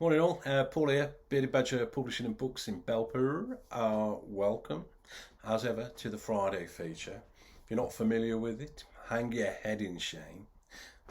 Morning all, Paul here, Bearded Badger Publishing and Books in Belper. Welcome, as ever, to the Friday feature. If you're not familiar with it, hang your head in shame.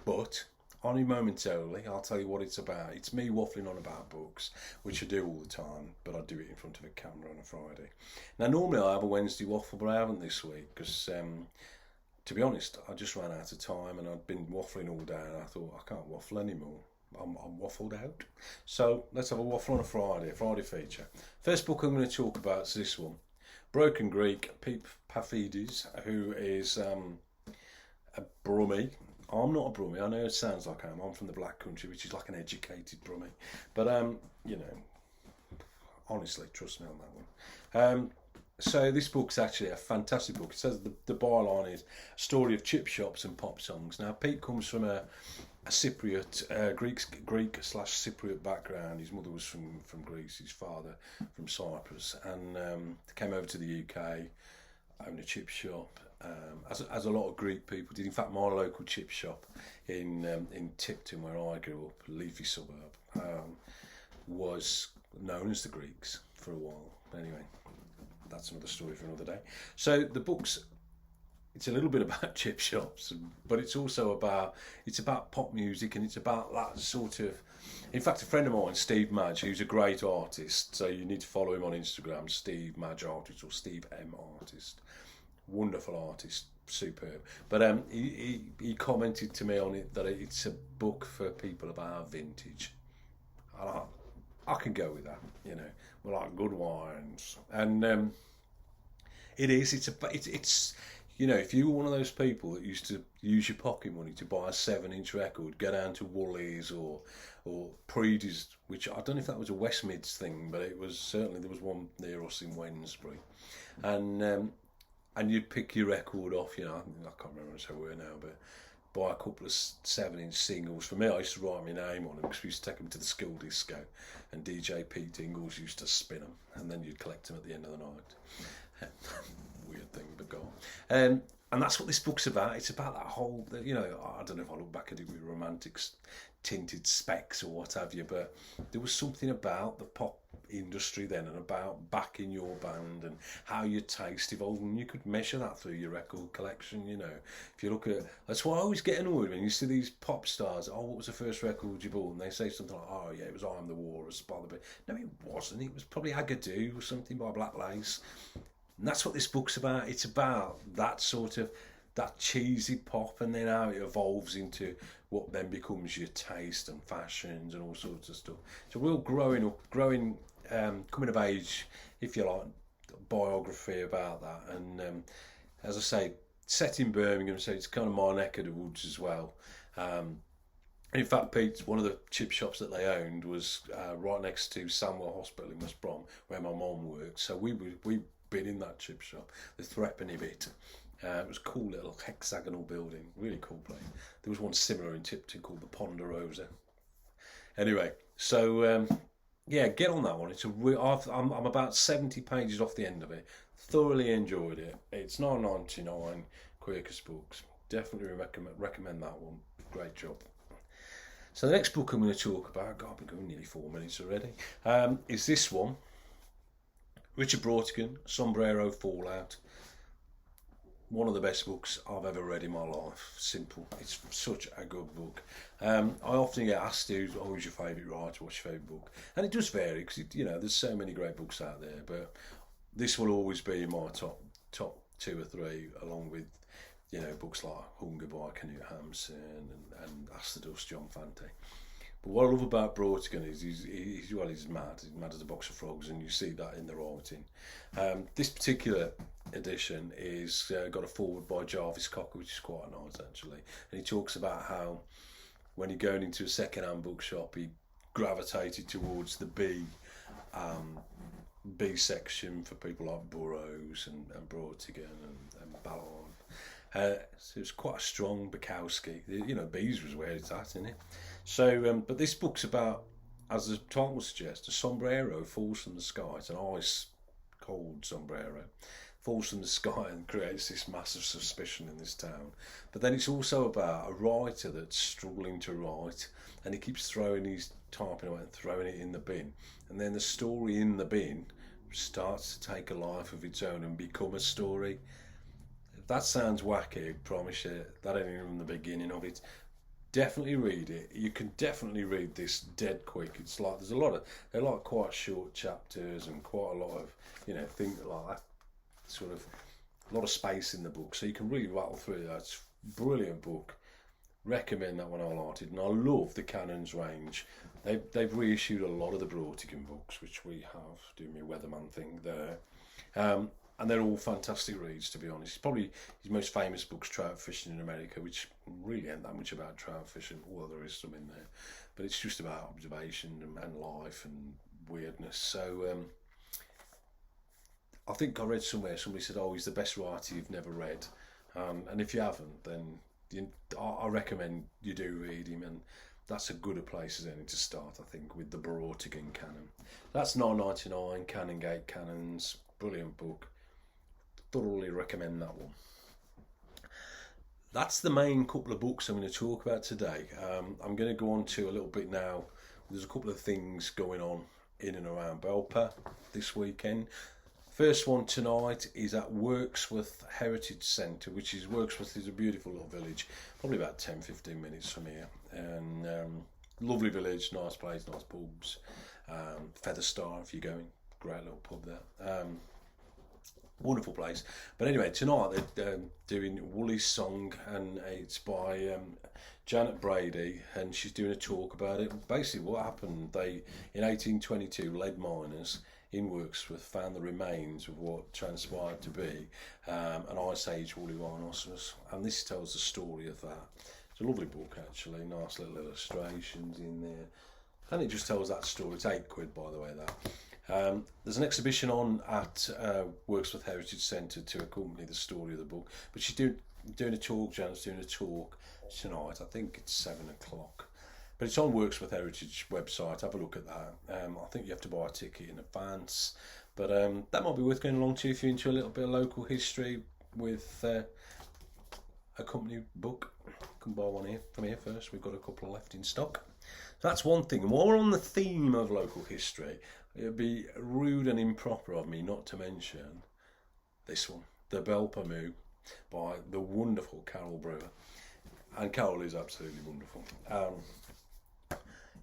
But, only momentarily, I'll tell you what it's about. It's me waffling on about books, which I do all the time, but I do it in front of a camera on a Friday. Now, normally I have a Wednesday waffle, but I haven't this week, because to be honest, I just ran out of time and I'd been waffling all day and I thought, I can't waffle anymore. I'm waffled out. So let's have a waffle on a Friday feature. First book I'm going to talk about is this one. Broken Greek, Paphides, who is a Brummie. I'm not a Brummie, I know it sounds like I am. I'm from the Black Country, which is like an educated Brummie. But, you know, honestly, trust me on that one. So this book's actually a fantastic book. It says the byline is a story of chip shops and pop songs. Now, Pete comes from a Cypriot, Greek/Cypriot background. His mother was from Greece, his father from Cyprus, and they came over to the UK, owned a chip shop, as a lot of Greek people did. In fact, my local chip shop in Tipton, where I grew up, a leafy suburb, was known as the Greeks for a while. Anyway, that's another story for another day. So the book's it's a little bit about chip shops, but it's also about pop music, and it's about that sort of. In fact, a friend of mine, Steve Madge, who's a great artist, so you need to follow him on Instagram, Steve Madge Artist or Steve M Artist. Wonderful artist, superb. But he commented to me on it that it's a book for people about vintage. And I can go with that, you know. We like good wines, and it is. It's. You know, if you were one of those people that used to use your pocket money to buy a 7-inch record, go down to Woolies or Paphides, which I don't know if that was a West Mids thing, but it was certainly, there was one near us in Wednesbury, and you'd pick your record off. You know, I can't remember how we were now, but buy a couple of 7-inch singles. For me, I used to write my name on them because we used to take them to the school disco, and DJ Pete Ingles used to spin them, and then you'd collect them at the end of the night. Weird thing, but go on. And that's what this book's about. It's about that whole, you know, I don't know if I look back at it with romantic tinted specs or what have you, but there was something about the pop industry then, and about backing your band and how your taste evolved, and you could measure that through your record collection. You know, if you look at, that's why I always get annoyed when you see these pop stars. Oh, what was the first record you bought? And they say something like, oh yeah, it was I Am the Walrus by the Bee. No, it wasn't. It was probably Agadoo or something by Black Lace. And that's what this book's about. It's about that sort of, that cheesy pop, and then how it evolves into what then becomes your taste and fashions and all sorts of stuff. It's a real coming of age, if you like, biography about that. And as I say, set in Birmingham, so it's kind of my neck of the woods as well. In fact, Pete's, one of the chip shops that they owned was right next to Sandwell Hospital in West Brom, where my mum worked. So we've been in that chip shop, the threepenny bit. It was a cool little hexagonal building, really cool place. There was one similar in Tipton called the Ponderosa. Anyway, so yeah, get on that one. It's a I'm about 70 pages off the end of it. Thoroughly enjoyed it. It's £9.99, Quercus Books. Definitely recommend that one. Great job. So the next book I'm going to talk about, God, I've been going nearly 4 minutes already, is this one. Richard Brautigan, Sombrero, Fallout. One of the best books I've ever read in my life. Simple. It's such a good book. I often get asked, who's your favourite writer, what's your favourite book? And it does vary, because, you know, there's so many great books out there, but this will always be in my top 2 or 3, along with, you know, books like Hunger by Knut Hamsun and Ask the Dust, John Fante. But what I love about Brautigan is he's mad. He's mad as a box of frogs, and you see that in the writing. This particular edition is got a foreword by Jarvis Cocker, which is quite nice actually. And he talks about how when he going into a second-hand bookshop, he gravitated towards the B section for people like Burroughs and Brautigan and Ballard. So it's quite a strong Bukowski. You know, Bees was where it's at, isn't it? So, but this book's about, as the title suggests, a sombrero falls from the sky. It's an ice-cold sombrero. Falls from the sky and creates this massive suspicion in this town. But then it's also about a writer that's struggling to write, and he keeps throwing his typing away and throwing it in the bin, and then the story in the bin starts to take a life of its own and become a story. If that sounds wacky, I promise you that ain't even the beginning of it. Definitely read it. You can definitely read this dead quick. It's like there's a lot of, they're like quite short chapters and quite a lot of, things like that, sort of a lot of space in the book, so you can really rattle through that. It's a brilliant book. Recommend that one wholehearted. And I love the Canons range. They've reissued a lot of the Brautigan books, which we have, doing my Weatherman thing there. And they're all fantastic reads, to be honest. Probably his most famous book's Trout Fishing in America, which really ain't that much about trout fishing, although there is some in there. But it's just about observation and life and weirdness. So I think I read somewhere, somebody said, oh, he's the best writer you've never read. And if you haven't, then I recommend you do read him, and that's a good a place as any to start, I think, with the Brautigan canon. That's $9.99, Canongate Canons, brilliant book. Thoroughly recommend that one. That's the main couple of books I'm going to talk about today. I'm going to go on to a little bit now. There's a couple of things going on in and around Belper this weekend. First one tonight is at Wirksworth Heritage Centre, which is, Wirksworth is a beautiful little village, probably about 10-15 minutes from here, and lovely village, nice place, nice pubs, Feather Star if you're going, great little pub there, wonderful place. But anyway, tonight they're doing Woolly's Song, and it's by Janet Brady, and she's doing a talk about it. Basically what happened, they in 1822 lead miners in Wirksworth found the remains of what transpired to be an Ice Age woolly rhinoceros, and this tells the story of that. It's a lovely book actually, nice little illustrations in there, and it just tells that story. It's £8, by the way, that. There's an exhibition on at Wirksworth Heritage Centre to accompany the story of the book, but she's doing a talk, Janet's doing a talk tonight, I think it's 7 o'clock. But it's on Wirksworth Heritage website, have a look at that. I think you have to buy a ticket in advance. But that might be worth going along to if you're into a little bit of local history with a company book. You can buy one here from here first. We've got a couple left in stock. So that's one thing. And while we're on the theme of local history, it would be rude and improper of me not to mention this one, The Belper Moo, by the wonderful Carol Brewer. And Carol is absolutely wonderful.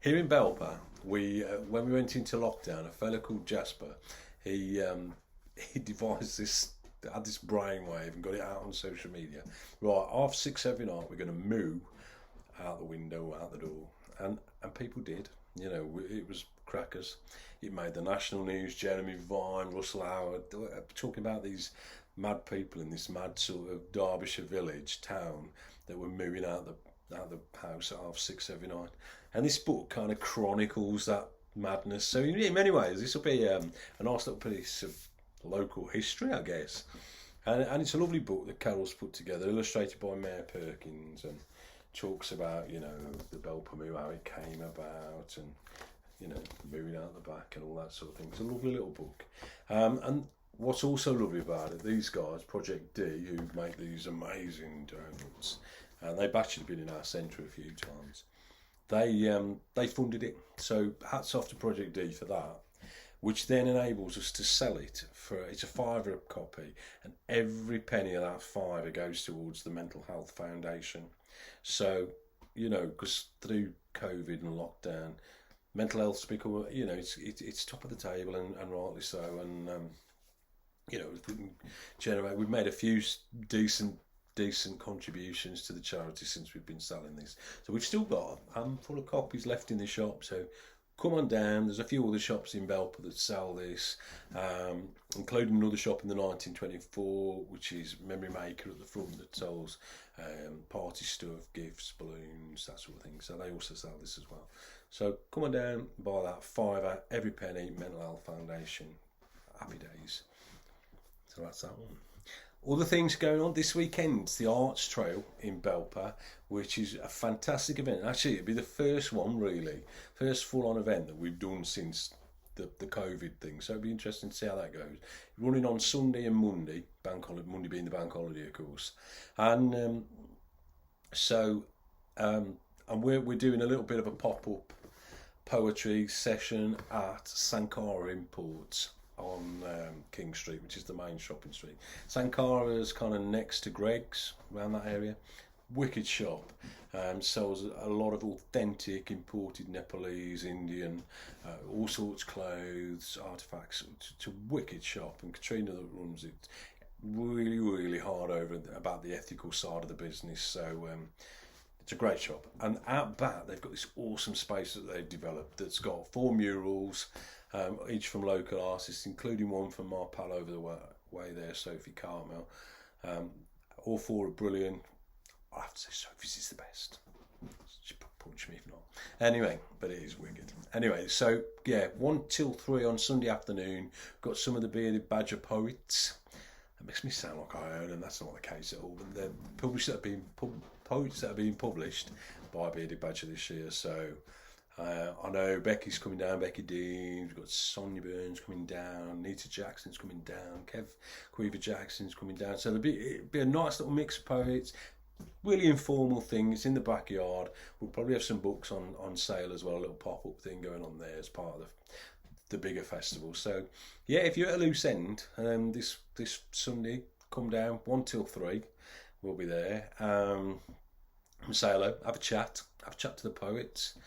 Here in Belper, when we went into lockdown, a fella called Jasper, he devised had this brainwave and got it out on social media. Right, 6:30 every night, we're going to moo out the window, out the door, and people did. It was crackers. It made the national news. Jeremy Vine, Russell Howard, talking about these mad people in this mad sort of Derbyshire village town that were moving out the house at 6:30 every night. And this book kind of chronicles that madness. So in many ways, this will be a nice little piece of local history, I guess. And it's a lovely book that Carol's put together, illustrated by Mayor Perkins, and talks about, the Belper Moo, how it came about, and, moving out the back and all that sort of thing. It's a lovely little book. And what's also lovely about it, these guys, Project D, who make these amazing donuts, and they've actually been in our centre a few times. They funded it, so hats off to Project D for that, which then enables us to sell it it's a £5 a copy, and every penny of that £5 goes towards the Mental Health Foundation. So, because through COVID and lockdown, mental health's become, it's top of the table, and rightly so, and we've made a few decent contributions to the charity since we've been selling this. So we've still got a handful of copies left in the shop, so come on down. There's a few other shops in Belper that sell this, including another shop in the 1924, which is Memory Maker at the front, that sells party stuff, gifts, balloons, that sort of thing. So they also sell this as well. So come on down, buy that £5 every penny, Mental Health Foundation. Happy days. So that's that one. Other things going on this weekend, the Arts Trail in Belper, which is a fantastic event. Actually, it'll be the first one, really, first full-on event that we've done since the COVID thing. So it'll be interesting to see how that goes. Running on Sunday and Monday, Monday being the bank holiday, of course. And and we're doing a little bit of a pop-up poetry session at Sankara Imports on King Street, which is the main shopping street. Sankara's kind of next to Greg's, around that area. Wicked shop. Sells a lot of authentic imported Nepalese, Indian, all sorts of clothes, artifacts. It's a wicked shop, and Katrina that runs it really hard over about the ethical side of the business. So it's a great shop, and out back they've got this awesome space that they've developed that's got 4 murals, each from local artists, including one from my pal over the way there, Sophie Carmel. All 4 are brilliant. I have to say Sophie's is the best. She punch me if not. Anyway, but it is wicked. Anyway, so yeah, 1 till 3 on Sunday afternoon. Got some of the Bearded Badger poets. That makes me sound like I own them. That's not the case at all. But they're poets that are being published by Bearded Badger this year. So I know Becky's coming down, Becky Dean. We've got Sonia Burns coming down, Nita Jackson's coming down, Kev Queever Jackson's coming down. So it'll be a nice little mix of poets. Really informal thing. It's in the backyard. We'll probably have some books on sale as well. A little pop-up thing going on there as part of the bigger festival. So yeah, if you're at a loose end, this Sunday, come down 1 till 3. We'll be there. Say hello, have a chat to the poets.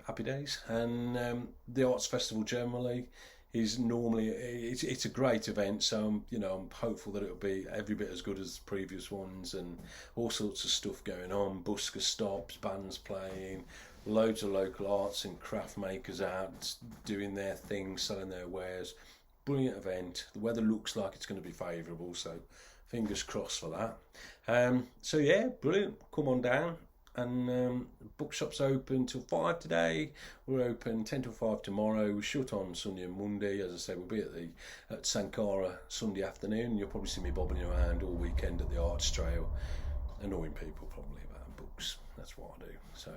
Happy days. And the arts festival generally is normally it's a great event, so I'm hopeful that it'll be every bit as good as the previous ones, and all sorts of stuff going on. Busker stops, bands playing, loads of local arts and craft makers out doing their thing, selling their wares. Brilliant event. The weather looks like it's going to be favourable, so fingers crossed for that. So yeah, brilliant. Come on down. And bookshop's open till 5 today. We're open 10 till 5 tomorrow. We're shut on Sunday and Monday. As I say, we'll be at Sankara Sunday afternoon. You'll probably see me bobbing around all weekend at the Arts Trail, annoying people probably about books. That's what I do. So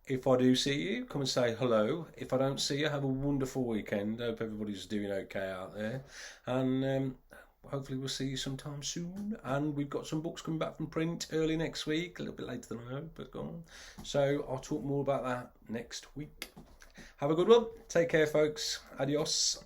if I do see you, come and say hello. If I don't see you, have a wonderful weekend. I hope everybody's doing okay out there. And hopefully we'll see you sometime soon. And we've got some books coming back from print early next week, a little bit later than I hope, but go on. So I'll talk more about that next week. Have a good one. Take care, folks. Adios.